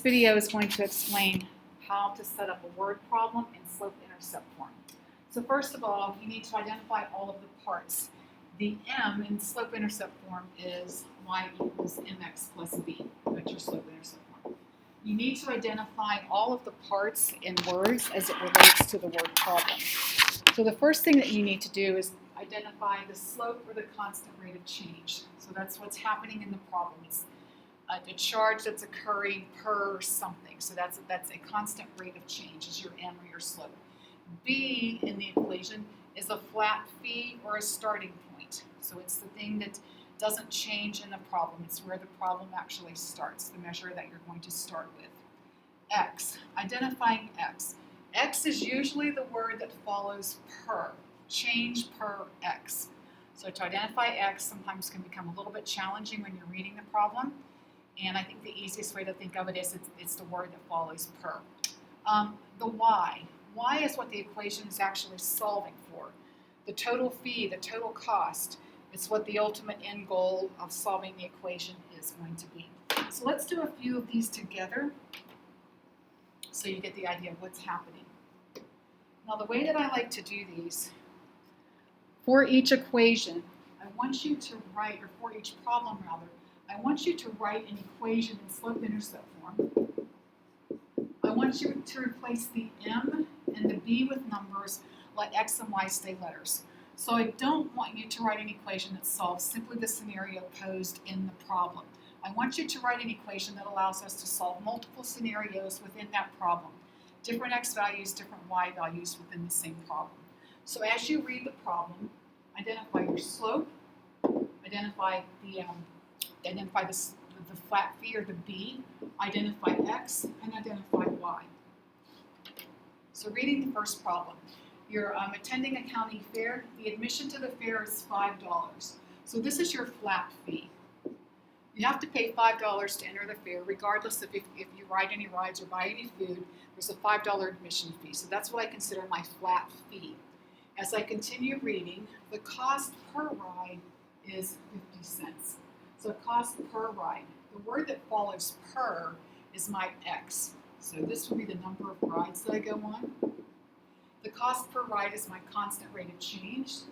This video is going to explain how to set up a word problem in slope-intercept form. So first of all, you need to identify all of the parts. The m in slope-intercept form is y equals mx plus b. That's your slope-intercept form. You need to identify all of the parts in words as it relates to the word problem. So the first thing that you need to do is identify the slope or the constant rate of change. So that's what's happening in the problem. It's a charge that's occurring per something. So that's a constant rate of change is your m or your slope. B in the equation is a flat fee or a starting point. So it's the thing that doesn't change in the problem. It's where the problem actually starts, the measure that you're going to start with. X, identifying x. X is usually the word that follows per, change per x. So to identify x sometimes can become a little bit challenging when you're reading the problem. And I think the easiest way to think of it is it's the word that follows per. The y. Y is what the equation is actually solving for. The total fee, the total cost, it's what the ultimate end goal of solving the equation is going to be. So let's do a few of these together so you get the idea of what's happening. Now the way that I like to do these, for each equation, I want you to write, or for each problem rather, I want you to write an equation in slope-intercept form. I want you to replace the m and the b with numbers, let x and y stay letters. So I don't want you to write an equation that solves simply the scenario posed in the problem. I want you to write an equation that allows us to solve multiple scenarios within that problem. Different x values, different y values within the same problem. So as you read the problem, identify your slope, identify the flat fee or the b, identify x, and identify y. So reading the first problem. You're attending a county fair. The admission to the fair is $5. So this is your flat fee. You have to pay $5 to enter the fair, regardless of if you ride any rides or buy any food. There's a $5 admission fee. So that's what I consider my flat fee. As I continue reading, the cost per ride is 50 cents. So cost per ride. The word that follows per is my x. So this would be the number of rides that I go on. The cost per ride is my constant rate of change.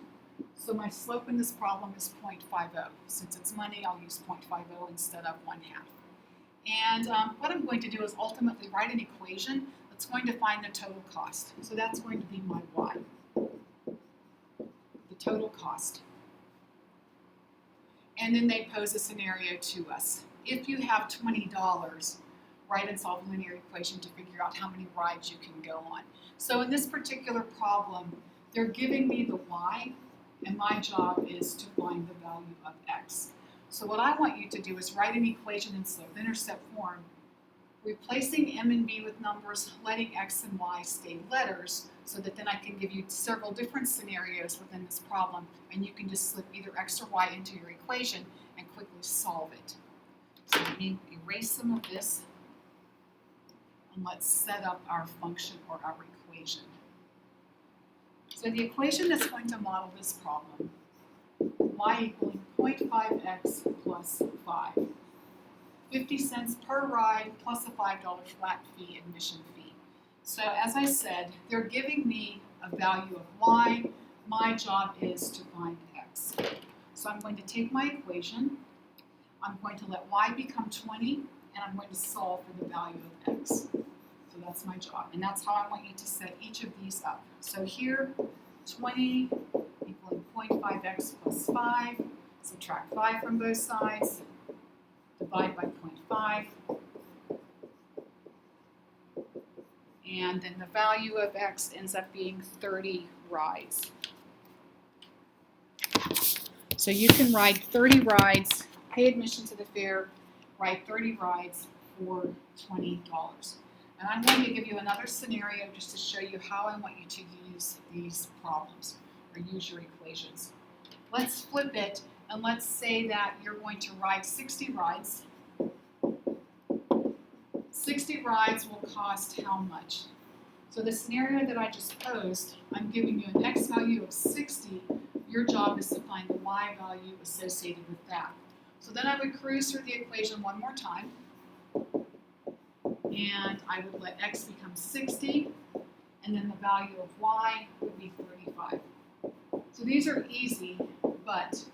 So my slope in this problem is 0.50. Since it's money, I'll use 0.50 instead of 1/2. And what I'm going to do is ultimately write an equation that's going to find the total cost. So that's going to be my y, the total cost. And then they pose a scenario to us. If you have $20, write and solve a linear equation to figure out how many rides you can go on. So in this particular problem, they're giving me the y, and my job is to find the value of x. So what I want you to do is write an equation in slope-intercept form, replacing m and b with numbers, letting x and y stay letters, so that then I can give you several different scenarios within this problem, and you can just slip either x or y into your equation and quickly solve it. So let me erase some of this, and let's set up our function or our equation. So the equation that's going to model this problem, y equaling 0.5x plus 5. 50 cents per ride plus a $5 flat fee, admission fee. So as I said, they're giving me a value of y. My job is to find x. So I'm going to take my equation, I'm going to let y become 20, and I'm going to solve for the value of x. So that's my job, and that's how I want you to set each of these up. So here, 20 equaling 0.5x plus 5, subtract 5 from both sides, divide by 0.5, and then the value of x ends up being 30 rides. So you can ride 30 rides, pay admission to the fair, ride 30 rides for $20. And I'm going to give you another scenario just to show you how I want you to use these problems or use your equations. Let's flip it, and let's say that you're going to ride 60 rides. 60 rides will cost how much? So the scenario that I just posed, I'm giving you an x value of 60. Your job is to find the y value associated with that. So then I would cruise through the equation one more time. and I would let x become 60, and then the value of y would be 35. So these are easy, but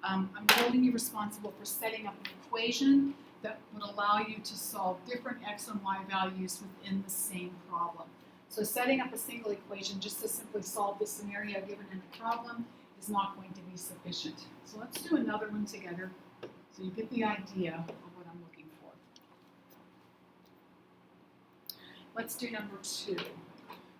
I'm holding you responsible for setting up an equation that would allow you to solve different x and y values within the same problem. So setting up a single equation just to simply solve the scenario given in the problem is not going to be sufficient. So let's do another one together so you get the idea of what I'm looking for. Let's do number 2.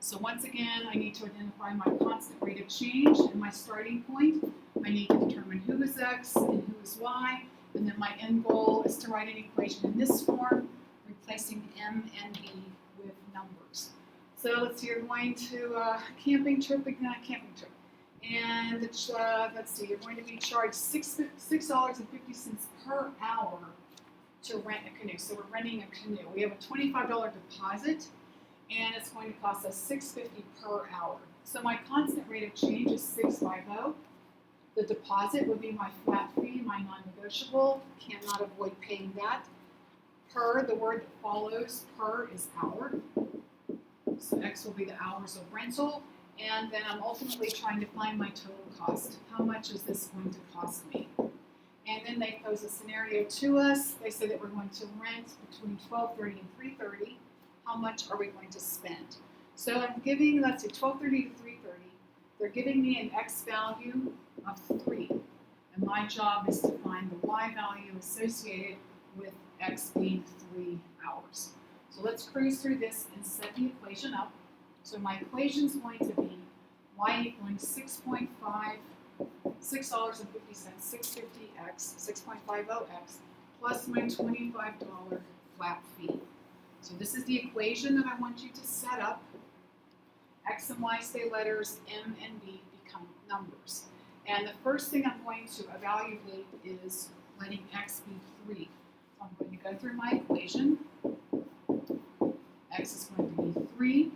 So once again, I need to identify my constant rate of change and my starting point. I need to determine who is x and who is y, and then my end goal is to write an equation in this form, replacing m and b with numbers. So let's see, you're going to a camping trip, and let's see, you're going to be charged $6.50 per hour to rent a canoe. So we're renting a canoe. We have a $25 deposit, and it's going to cost us $6.50 per hour. So my constant rate of change is $6.50. The deposit would be my flat fee, my non-negotiable. Cannot avoid paying that. Per, the word that follows, per is hour. So x will be the hours of rental. And then I'm ultimately trying to find my total cost. How much is this going to cost me? And then they pose a scenario to us. They say that we're going to rent between 12:30 and 3:30. How much are we going to spend? So I'm giving, let's say, 12:30 to 3:30. They're giving me an x value of 3. And my job is to find the y value associated with x being 3 hours. So let's cruise through this and set the equation up. So my equation is going to be y equaling $6.50, 650x, 6.50x, plus my $25 flat fee. So this is the equation that I want you to set up. X and y stay letters, m and b become numbers. And the first thing I'm going to evaluate is letting x be 3. So I'm going to go through my equation. X is going to be 3.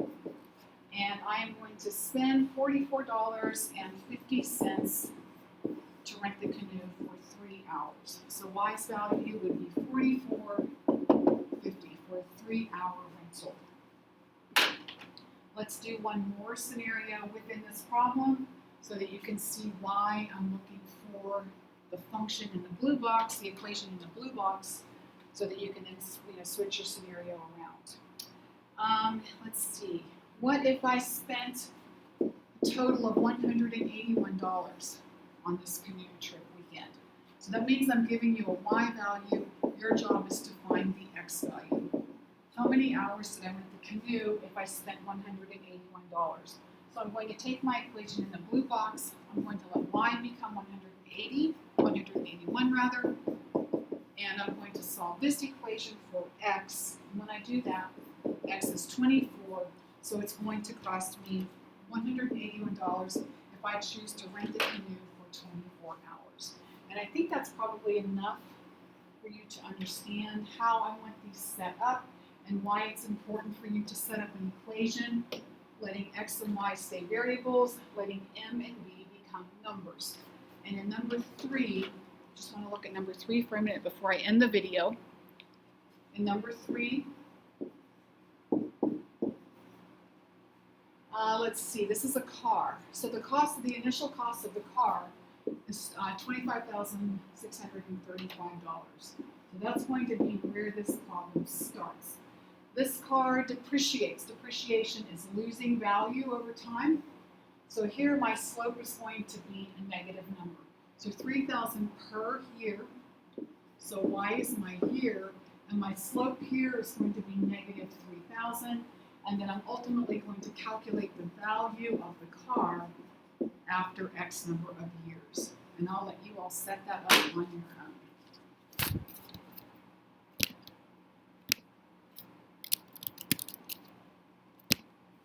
And I am going to spend $44.50 to rent the canoe for 3 hours. So y's value would be $44.50 for a 3-hour rental. Let's do one more scenario within this problem so that you can see why I'm looking for the function in the blue box, the equation in the blue box, so that you can then switch your scenario around. Let's see. What if I spent a total of $181 on this canoe trip weekend? So that means I'm giving you a y value. Your job is to find the x value. How many hours did I rent the canoe if I spent $181? So I'm going to take my equation in the blue box. I'm going to let y become 181 rather, and I'm going to solve this equation for x. And when I do that, x is 24, so it's going to cost me $181 if I choose to rent the canoe for 24 hours. And I think that's probably enough for you to understand how I want these set up and why it's important for you to set up an equation, letting x and y stay variables, letting m and b become numbers. And in number 3, just want to look at number 3 for a minute before I end the video. In number 3, let's see, this is a car. So the initial cost of the car is $25,635. So that's going to be where this problem starts. This car depreciates. Depreciation is losing value over time. So here my slope is going to be a negative number. So 3,000 per year. So y is my year, and my slope here is going to be negative 3,000. And then I'm ultimately going to calculate the value of the car after X number of years. And I'll let you all set that up on your own.